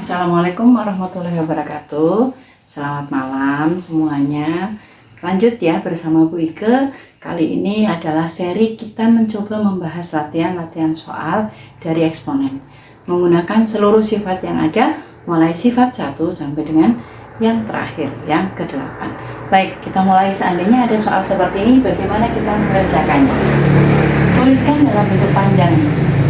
Assalamualaikum warahmatullahi wabarakatuh. Selamat malam semuanya. Lanjut ya bersama Bu Ike. Kali ini adalah seri kita mencoba membahas latihan soal dari eksponen menggunakan seluruh sifat yang ada, mulai sifat 1 sampai dengan yang terakhir, yang ke-8. Baik, kita mulai. Seandainya ada soal seperti ini, bagaimana kita mengerjakannya? Tuliskan dalam bentuk panjang.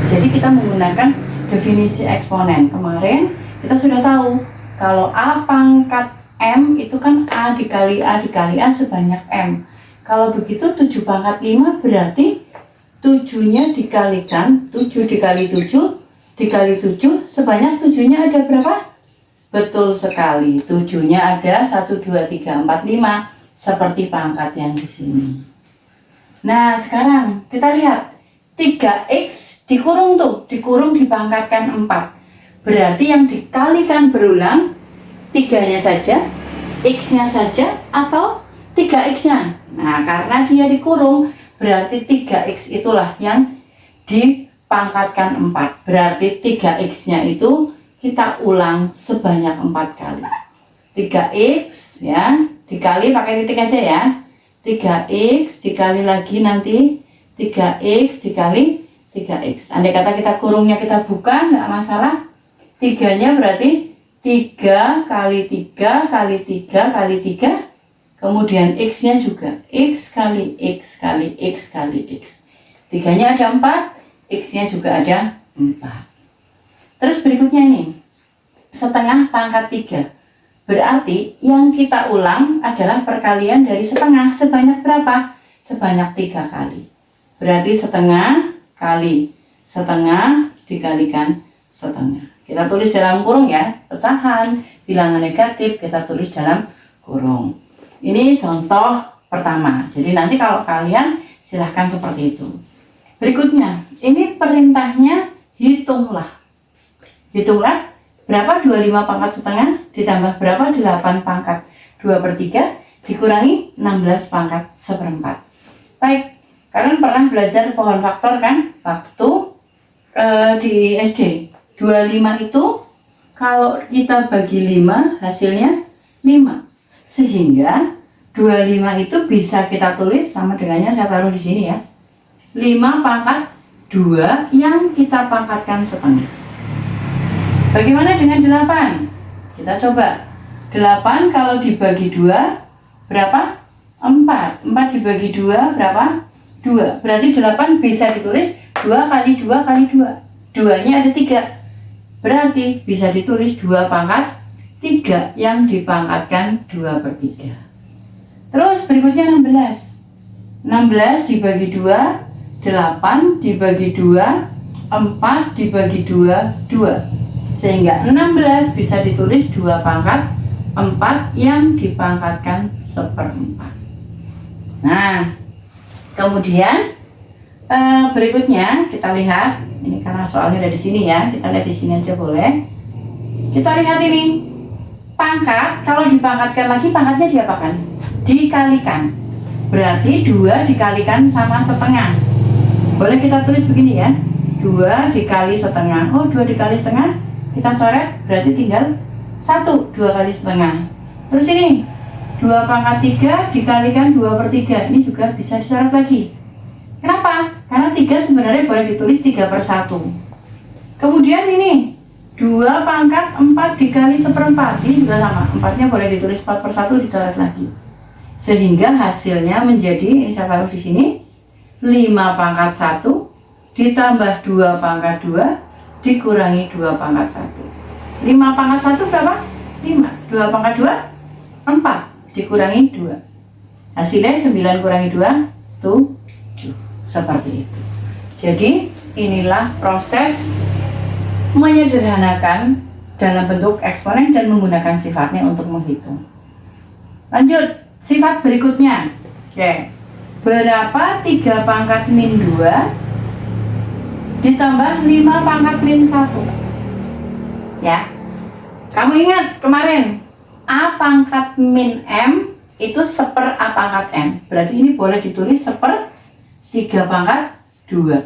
Jadi kita menggunakan definisi eksponen. Kemarin kita sudah tahu kalau A pangkat M itu kan A dikali A dikali A sebanyak M. Kalau begitu 7 pangkat 5 berarti 7-nya dikalikan 7 dikali 7 dikali 7 sebanyak 7-nya ada berapa? Betul sekali, 7-nya ada 1, 2, 3, 4, 5 seperti pangkat yang di sini. Nah sekarang kita lihat 3x dikurung dipangkatkan 4. Berarti yang dikalikan berulang 3-nya saja, x-nya saja, atau 3x-nya. Nah karena dia dikurung berarti 3x itulah yang dipangkatkan 4. Berarti 3x-nya itu kita ulang sebanyak 4 kali. 3x ya, dikali pakai titik aja ya. 3x dikali lagi nanti 3x dikali 3x. Andai kata kita kurungnya kita buka, nggak masalah. 3-nya berarti 3 kali 3 kali 3 kali 3. Kemudian x-nya juga x kali x kali x kali x. 3-nya ada 4, x-nya juga ada 4. Terus berikutnya ini, setengah pangkat 3. Berarti yang kita ulang adalah perkalian dari setengah. Sebanyak berapa? Sebanyak 3 kali. Berarti setengah kali setengah dikalikan setengah. Kita tulis dalam kurung ya, pecahan, bilangan negatif kita tulis dalam kurung. Ini contoh pertama. Jadi nanti kalau kalian silahkan seperti itu. Berikutnya, ini perintahnya hitunglah. Hitunglah berapa 25 pangkat setengah ditambah berapa 8 pangkat 2/3 dikurangi 16 pangkat 1/4. Baik, kalian pernah belajar pohon faktor kan? Waktu di SD. 25 itu kalau kita bagi 5 hasilnya 5. Sehingga 25 itu bisa kita tulis sama dengannya saya taruh di sini ya. 5 pangkat 2 yang kita pangkatkan setengah. Bagaimana dengan 8? Kita coba. 8 kalau dibagi 2 berapa? 4. 4 dibagi 2 berapa? 2. Berarti 8 bisa ditulis 2 kali 2 kali 2. 2-nya ada 3. Berarti bisa ditulis 2 pangkat 3 yang dipangkatkan 2/3. Terus berikutnya 16. 16 dibagi 2, 8 dibagi 2, 4 dibagi 2, 2. Sehingga 16 bisa ditulis 2 pangkat 4 yang dipangkatkan 1/4. Nah, kemudian berikutnya kita lihat, ini karena soalnya ada di sini ya, kita lihat di sini aja boleh. Kita lihat ini, pangkat kalau dipangkatkan lagi pangkatnya diapakan? Dikalikan. Berarti 2 dikalikan sama setengah. Boleh kita tulis begini ya, 2 dikali setengah. Oh 2 dikali setengah kita coret, berarti tinggal 1, 2 kali setengah. Terus ini 2 pangkat 3 dikalikan 2/3. Ini juga bisa dicoret lagi. Kenapa? Karena 3 sebenarnya boleh ditulis 3/1. Kemudian ini 2 pangkat 4 dikali 1/4. Ini juga sama, 4-nya boleh ditulis 4/1, dicoret lagi. Sehingga hasilnya menjadi, ini saya taruh di sini, 5 pangkat 1 ditambah 2 pangkat 2 dikurangi 2 pangkat 1. 5 pangkat 1 berapa? 5. 2 pangkat 2 4 dikurangi 2. Hasilnya 9 kurangi 2 7. Seperti itu. Jadi inilah proses menyederhanakan dalam bentuk eksponen dan menggunakan sifatnya untuk menghitung. Lanjut, sifat berikutnya. Oke. Berapa 3 pangkat min 2 ditambah 5 pangkat min 1? Ya. Kamu ingat kemarin A pangkat min M itu 1/A pangkat M. Berarti ini boleh ditulis 1/3 pangkat 2.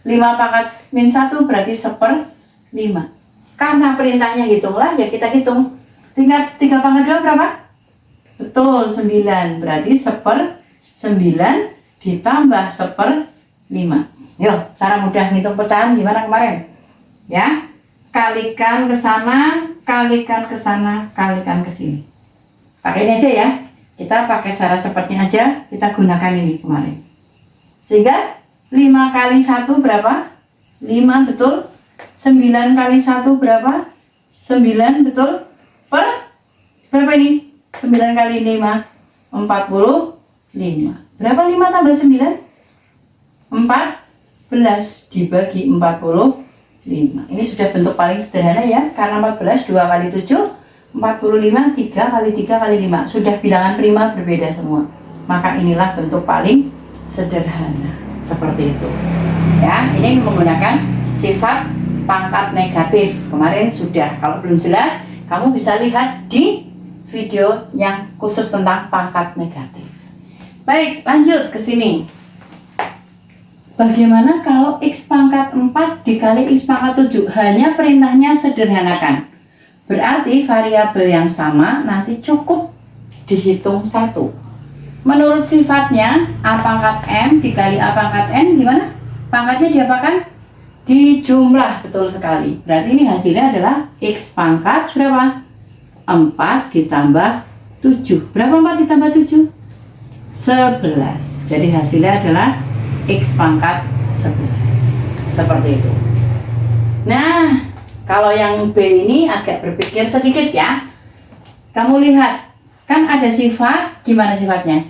5 pangkat min 1 berarti 1/5. Karena perintahnya hitunglah, ya kita hitung. Tingkat 3 pangkat 2 berapa? Betul, 9. Berarti 1/9 ditambah 1/5. Yuk, cara mudah ngitung pecahan gimana kemarin? Ya, kalikan ke sana, kalikan ke sana, kalikan ke sini. Pakai ini aja ya. Kita pakai cara cepatnya aja, kita gunakan ini kemarin. Sehingga 5 kali 1 berapa? 5, betul. 9 kali 1 berapa? 9, betul. Per berapa ini? 9 kali 5 45. Berapa 5 tambah 9? 14 dibagi 45. Ini sudah bentuk paling sederhana ya, karena 14 2 kali 7 45, 3 kali 3 kali 5. Sudah bilangan prima berbeda semua. Maka inilah bentuk paling sederhana. Seperti itu. Ya, ini menggunakan sifat pangkat negatif. Kemarin sudah. Kalau belum jelas, kamu bisa lihat di video yang khusus tentang pangkat negatif. Baik, lanjut ke sini. Bagaimana kalau X pangkat 4 dikali X pangkat 7? Hanya perintahnya sederhanakan. Berarti variabel yang sama nanti cukup dihitung 1. Menurut sifatnya, A pangkat M dikali A pangkat N gimana? Pangkatnya diapakan? Dijumlah, betul sekali. Berarti ini hasilnya adalah X pangkat berapa? 4 ditambah 7. Berapa 4 ditambah 7? 11. Jadi hasilnya adalah X pangkat 11. Seperti itu. Nah, kalau yang B ini agak berpikir sedikit ya. Kamu lihat, kan ada sifat, gimana sifatnya?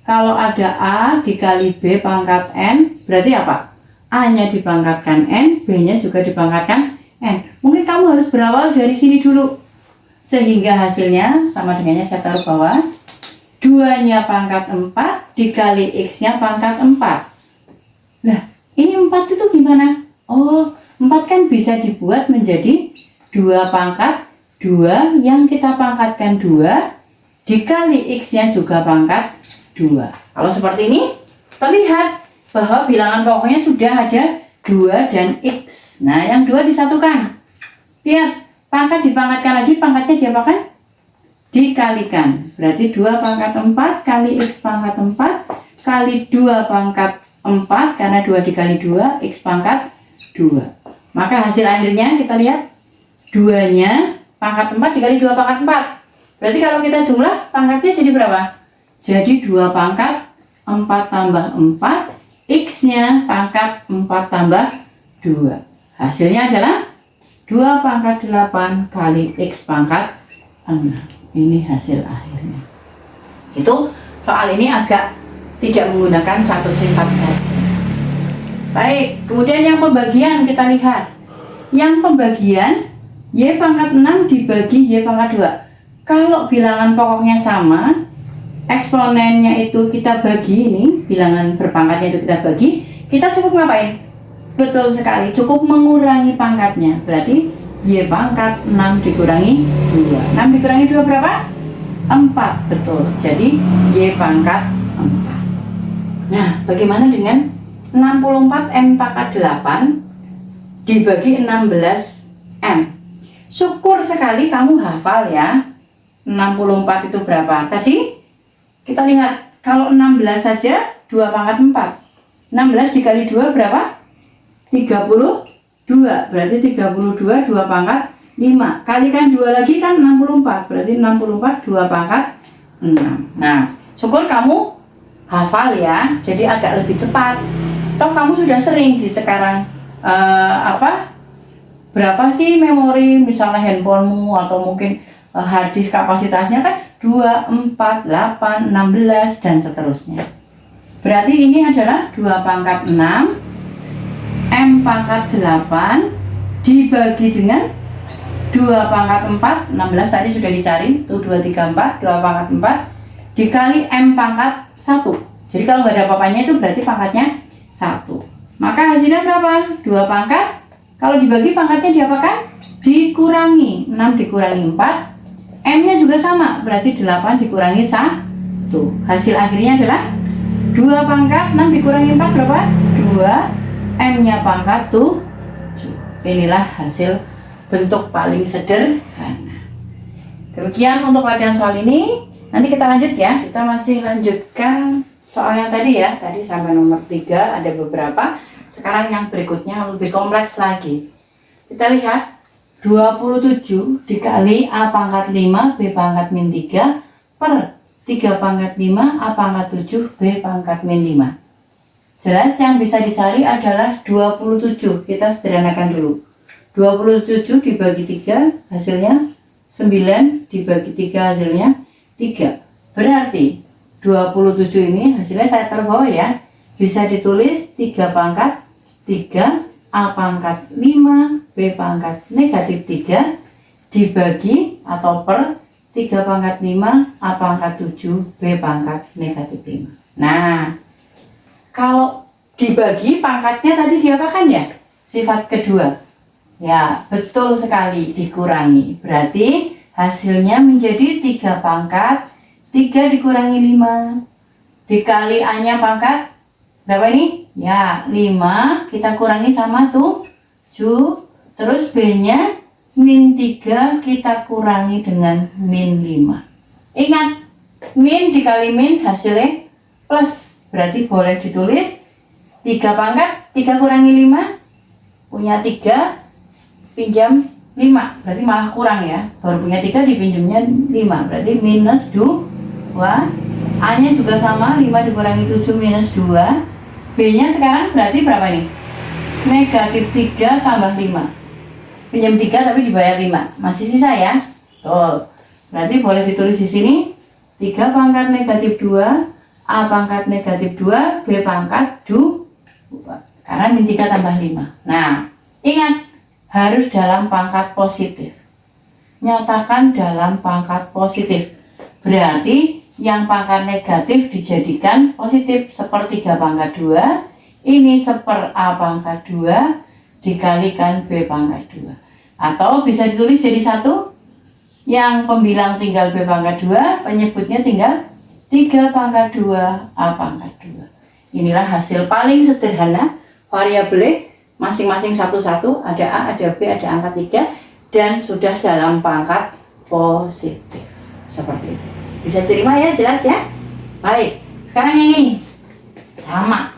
Kalau ada A dikali B pangkat N, berarti apa? A-nya dipangkatkan N, B-nya juga dipangkatkan N. Mungkin kamu harus berawal dari sini dulu. Sehingga hasilnya sama dengannya saya taruh bawah. 2-nya pangkat 4 dikali X-nya pangkat 4. Nah, ini 4 itu gimana? Oh, 4 kan bisa dibuat menjadi 2 pangkat 2 yang kita pangkatkan 2 dikali X-nya juga pangkat 2. Kalau seperti ini, terlihat bahwa bilangan pokoknya sudah ada 2 dan X. Nah, yang 2 disatukan. Lihat, pangkat dipangkatkan lagi, pangkatnya diapakan? Dikalikan. Berarti 2 pangkat 4 kali X pangkat 4 kali 2 pangkat 4, karena 2 dikali 2, X pangkat 2. Maka hasil akhirnya kita lihat 2-nya pangkat 4 dikali 2 pangkat 4. Berarti kalau kita jumlah, pangkatnya jadi berapa? Jadi 2 pangkat 4 tambah 4, X-nya pangkat 4 tambah 2. Hasilnya adalah 2 pangkat 8 kali X pangkat 6. Ini hasil akhirnya. Itu soal ini agak tidak menggunakan satu sifat saja. Baik, kemudian yang pembagian kita lihat. Yang pembagian Y pangkat 6 dibagi Y pangkat 2. Kalau bilangan pokoknya sama, eksponennya itu kita bagi, ini bilangan berpangkatnya itu kita bagi, kita cukup ngapain? Betul sekali, cukup mengurangi pangkatnya. Berarti Y pangkat 6 dikurangi 2. 6 dikurangi 2 berapa? 4, betul. Jadi Y pangkat 4. Nah, bagaimana dengan 64 M pangkat 8 dibagi 16 M? Syukur sekali kamu hafal ya. 64 itu berapa? Tadi kita lihat, kalau 16 saja 2 pangkat 4. 16 dikali 2 berapa? 32. Berarti 32 2 pangkat 5. Kalikan 2 lagi kan 64. Berarti 64 2 pangkat 6. Nah, syukur kamu hafal ya. Jadi agak lebih cepat. Toh kamu sudah sering di sekarang berapa sih memori misalnya handphonemu atau mungkin hard disk kapasitasnya kan 2, 4, 8, 16 dan seterusnya. Berarti ini adalah 2 pangkat 6 M pangkat 8 dibagi dengan 2 pangkat 4, 16 tadi sudah dicari, tuh 2, 3, 4, 2 pangkat 4 dikali M pangkat 1. Jadi kalau nggak ada apa-apanya itu berarti pangkatnya 1. Maka hasilnya berapa? 2 pangkat. Kalau dibagi pangkatnya diapakan? Dikurangi. 6 dikurangi 4. M-nya juga sama, berarti 8 dikurangi 1. Hasil akhirnya adalah 2 pangkat 6 dikurangi 4 berapa? 2. M-nya pangkat 7. Inilah hasil bentuk paling sederhana. Demikian untuk latihan soal ini. Nanti kita lanjut ya. Kita masih lanjutkan soal yang tadi ya. Tadi sampai nomor 3 ada beberapa. Sekarang yang berikutnya lebih kompleks lagi. Kita lihat 27 dikali A pangkat 5 B pangkat min 3 per 3 pangkat 5 A pangkat 7 B pangkat min 5. Jelas yang bisa dicari adalah 27. Kita sederhanakan dulu. 27 dibagi 3 hasilnya 9, dibagi 3 hasilnya 3. Berarti 27 ini hasilnya saya taruh bawah ya. Bisa ditulis 3 pangkat 3 A pangkat 5 B pangkat negatif 3 dibagi atau per 3 pangkat 5 A pangkat 7 B pangkat negatif 5. Nah, kalau dibagi pangkatnya tadi diapakan ya? Sifat kedua. Ya, betul sekali, dikurangi. Berarti hasilnya menjadi 3 pangkat 3 dikurangi 5 dikali A-nya pangkat berapa ini? Ya, 5 kita kurangi sama 7. Terus B-nya min 3 kita kurangi dengan min 5. Ingat, min dikali min hasilnya plus. Berarti boleh ditulis 3 pangkat 3 kurangi 5 punya 3 pinjam 5, berarti malah kurang ya. Baru punya 3 dipinjamnya 5, berarti minus 2. A nya juga sama, 5 dikurangi 7 minus 2. B nya sekarang berarti berapa nih? Negatif 3 tambah 5. Pinjam 3 tapi dibayar 5, masih sisa ya. Tuh, berarti boleh ditulis di sini 3 pangkat negatif 2 A pangkat negatif 2 B pangkat 2 karena min 3 tambah 5. Nah, ingat, harus dalam pangkat positif. Nyatakan dalam pangkat positif. Berarti yang pangkat negatif dijadikan positif. 1/3 pangkat 2. Ini 1/A pangkat 2 dikalikan B pangkat 2. Atau bisa ditulis jadi 1. Yang pembilang tinggal B pangkat 2. Penyebutnya tinggal 3 pangkat 2 A pangkat 2. Inilah hasil paling sederhana. Variabelnya masing-masing satu-satu, ada A, ada B, ada angka 3, dan sudah dalam pangkat positif. Seperti itu. Bisa terima ya, jelas ya? Baik, sekarang yang ini sama.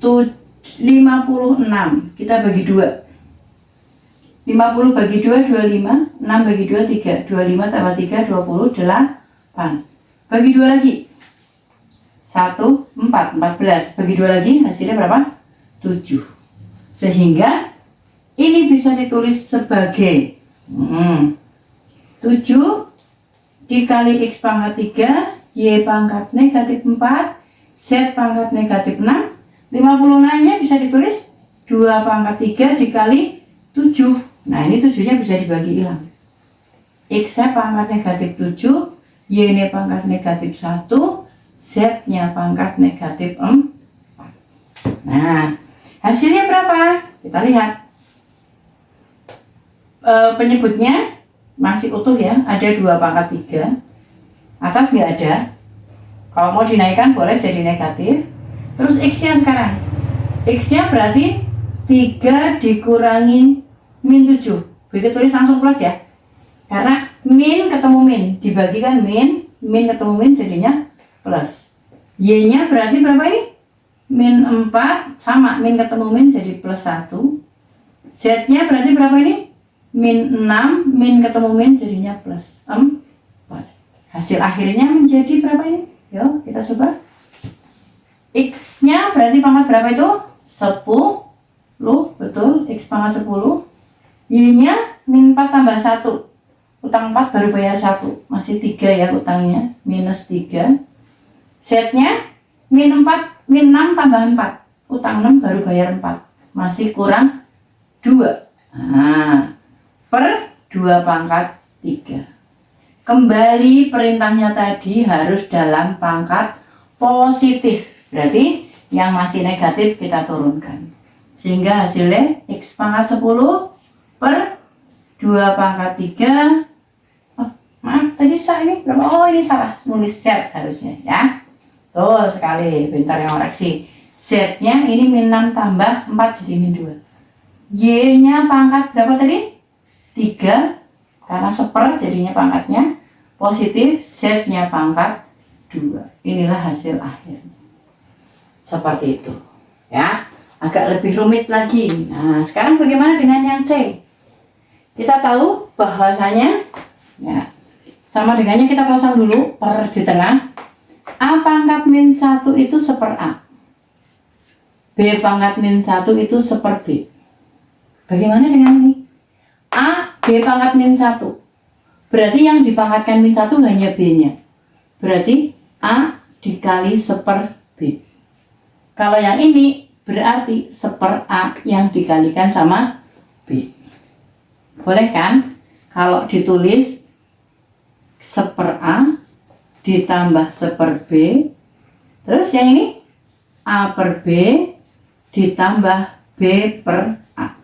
56 kita bagi 2. 50 bagi 2 25, 6 bagi 2 3, 25 tambah 3 28. Bagi 2 lagi 1 4 14, bagi 2 lagi hasilnya berapa? 7. Sehingga ini bisa ditulis sebagai 7 dikali X pangkat 3 Y pangkat negatif 4 Z pangkat negatif 6. 56 nya bisa ditulis 2 pangkat 3 dikali 7. Nah, ini 7 nya bisa dibagi hilang. X nya pangkat negatif 7, Y nya pangkat negatif 1, Z nya pangkat negatif 4. Nah, hasilnya berapa? Kita lihat. Penyebutnya masih utuh ya, ada 2 pangkat 3. Atas nggak ada. Kalau mau dinaikkan boleh jadi negatif. Terus X-nya sekarang. X-nya berarti 3 dikurangi min 7. Begitu tulis langsung plus ya. Karena min ketemu min, dibagikan min ketemu min jadinya plus. Y-nya berarti berapa ini? Min 4 sama, min ketemu min jadi plus 1. Z-nya berarti berapa ini? Min 6, min ketemu min jadinya plus 4. Hasil akhirnya menjadi berapa ini? Yuk kita coba. X-nya berarti pangkat berapa itu? 10, betul, X pangkat 10. Y-nya min 4 tambah 1. Utang 4 baru bayar 1, masih 3 ya utangnya, minus 3. Z-nya min 4, min 6 tambah 4, utang 6 baru bayar 4, masih kurang 2. Nah, per 2 pangkat 3. Kembali perintahnya tadi harus dalam pangkat positif. Berarti yang masih negatif kita turunkan. Sehingga hasilnya X pangkat 10 per 2 pangkat 3. Oh, maaf, tadi saya ini berapa? Oh, ini salah, nulis Z harusnya ya. Tuh sekali, pintar yang koreksi. Z-nya ini min 6 tambah 4 jadi min 2. Y-nya pangkat berapa tadi? 3, karena seper jadinya pangkatnya positif, Z-nya pangkat 2. Inilah hasil akhirnya. Seperti itu. Ya, agak lebih rumit lagi. Nah, sekarang bagaimana dengan yang C? Kita tahu bahwasanya ya, sama dengannya kita pasang dulu per di tengah. A pangkat min 1 itu seper A. B pangkat min 1 itu seper B. Bagaimana dengan ini? A, B pangkat min 1. Berarti yang dipangkatkan min 1 hanya B-nya. Berarti A dikali seper B. Kalau yang ini berarti seper A yang dikalikan sama B. Boleh kan? Kalau ditulis seper A ditambah seper B, terus yang ini A per B ditambah B per A.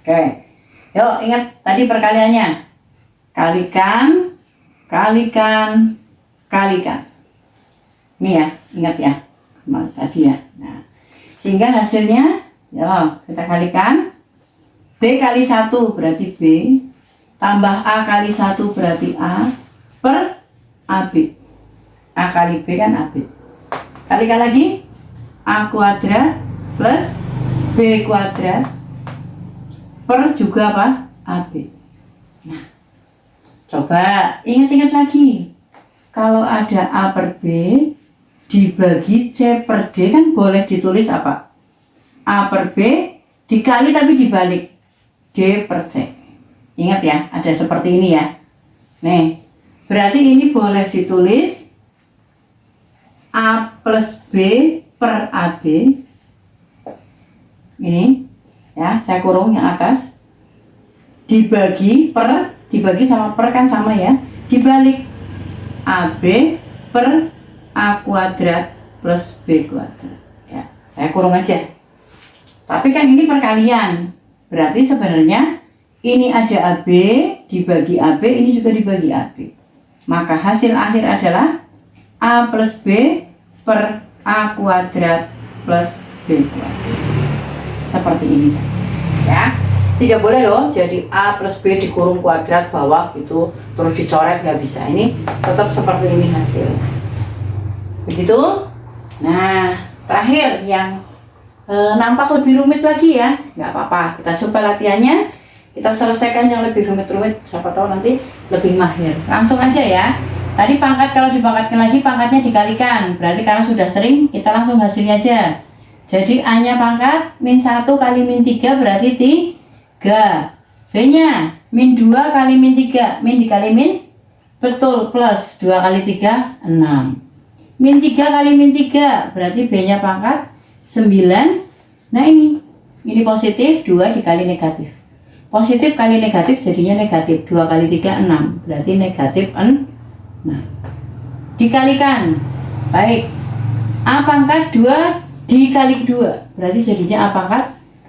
Oke, yuk ingat tadi perkaliannya. Kalikan, kalikan, kalikan. Ini ya, ingat ya, tadi ya. Nah, sehingga hasilnya, yuk kita kalikan. B kali 1 berarti B, tambah A kali 1 berarti A, per AB. A kali B kan AB. Kalikan lagi, A kuadrat plus B kuadrat per juga apa? AB. Nah, coba ingat-ingat lagi. Kalau ada A per B dibagi C per D kan boleh ditulis apa? A per B dikali tapi dibalik D per C. Ingat ya, ada seperti ini ya. Nih, berarti ini boleh ditulis A plus B per AB. Ini ya, saya kurung yang atas. Dibagi sama per kan sama ya. Dibalik AB per A kuadrat plus B kuadrat. Ya, saya kurung aja. Tapi kan ini perkalian. Berarti sebenarnya ini ada AB dibagi AB, ini juga dibagi AB. Maka hasil akhir adalah A plus B per A kuadrat plus B kuadrat. Seperti ini saja ya. Tidak boleh loh jadi A plus B dikurung kuadrat bawah gitu terus dicoret, nggak bisa. Ini tetap seperti ini hasilnya. Begitu. Nah, terakhir yang nampak lebih rumit lagi ya, nggak apa-apa, kita coba latihannya, kita selesaikan yang lebih rumit-rumit, siapa tahu nanti lebih mahir. Langsung aja ya. Tadi pangkat, kalau dipangkatkan lagi pangkatnya dikalikan, berarti karena sudah sering kita langsung hasilnya aja. Jadi A nya pangkat min 1 kali min 3 berarti 3. B nya min 2 kali min 3, min dikali min, betul, plus 2 kali 3 6. Min 3 kali min 3 berarti B nya pangkat 9. Nah ini positif, 2 dikali negatif. Positif kali negatif jadinya negatif. 2 kali 3 6, berarti negatif 6. Dikalikan. Baik. A pangkat 2 dikali 2 berarti jadinya A pangkat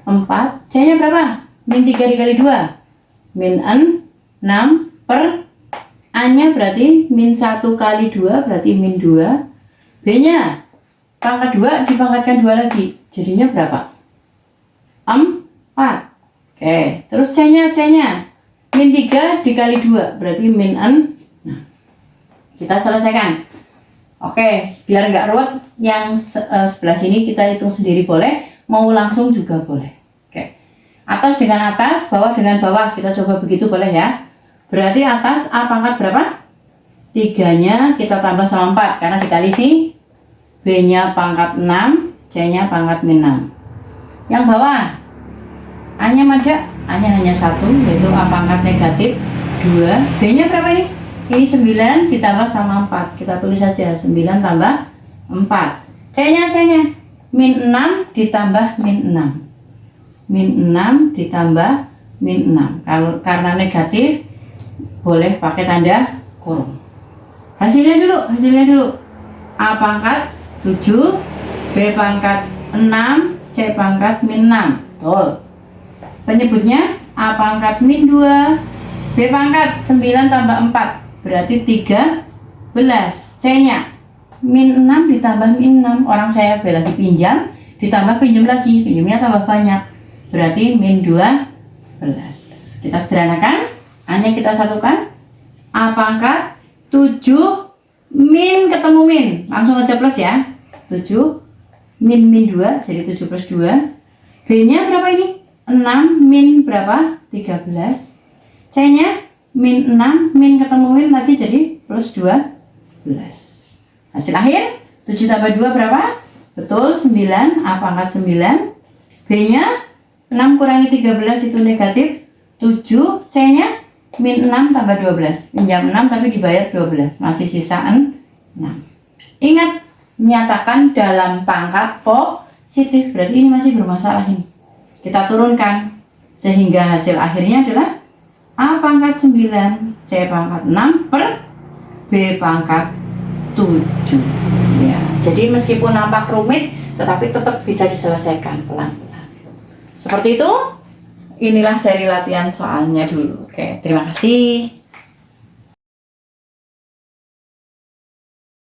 4. C nya berapa? Min 3 dikali 2 min 6 per A nya berarti min 1 kali 2 berarti min 2. B nya pangkat 2 dipangkatkan 2 lagi jadinya berapa? 4. Oke, terus C nya min 3 dikali 2 berarti min 6. Nah, kita selesaikan. Oke, biar nggak ruwet, yang sebelah sini kita hitung sendiri boleh, mau langsung juga boleh. Oke, atas dengan atas, bawah dengan bawah, kita coba begitu boleh ya. Berarti atas A pangkat berapa? 3 nya kita tambah sama 4 karena dikali si B nya pangkat 6, C nya pangkat min 6. Yang bawah A nya ada, A nya hanya 1, yaitu A pangkat negatif 2. B nya berapa ini? Ini 9 ditambah sama 4. Kita tulis saja 9 tambah 4. C nya min 6 ditambah min 6. Min 6 ditambah min 6. Kalau karena negatif boleh pakai tanda kurung. Hasilnya dulu. A pangkat 7, B pangkat 6, C pangkat min 6. Betul. Penyebutnya A pangkat min 2, B pangkat 9 tambah 4. Berarti 13. C nya min 6 ditambah min 6. Orang saya lagi pinjam ditambah pinjam lagi, pinjamnya tambah banyak, berarti min 12. Kita sederhanakan. Hanya kita satukan. A pangkat 7 min ketemu min. Langsung aja plus ya. 7 min 2 jadi 7 plus 2. B-nya berapa ini? 6 min berapa? 13. C-nya min 6 min ketemu min lagi jadi plus 12. Hasil akhir 7 tambah 2 berapa? Betul 9. A pangkat 9. B-nya 6 kurangi 13 itu negatif 7. C-nya min 6 tambah 12. Pinjam 6 tapi dibayar 12. Masih sisa 6. Ingat, menyatakan dalam pangkat positif. Berarti ini masih bermasalah ini. Kita turunkan. Sehingga hasil akhirnya adalah A pangkat 9, C pangkat 6 per B pangkat 7. Ya, jadi meskipun nampak rumit, tetapi tetap bisa diselesaikan pelan-pelan. Seperti itu. Inilah seri latihan soalnya dulu. Oke, terima kasih.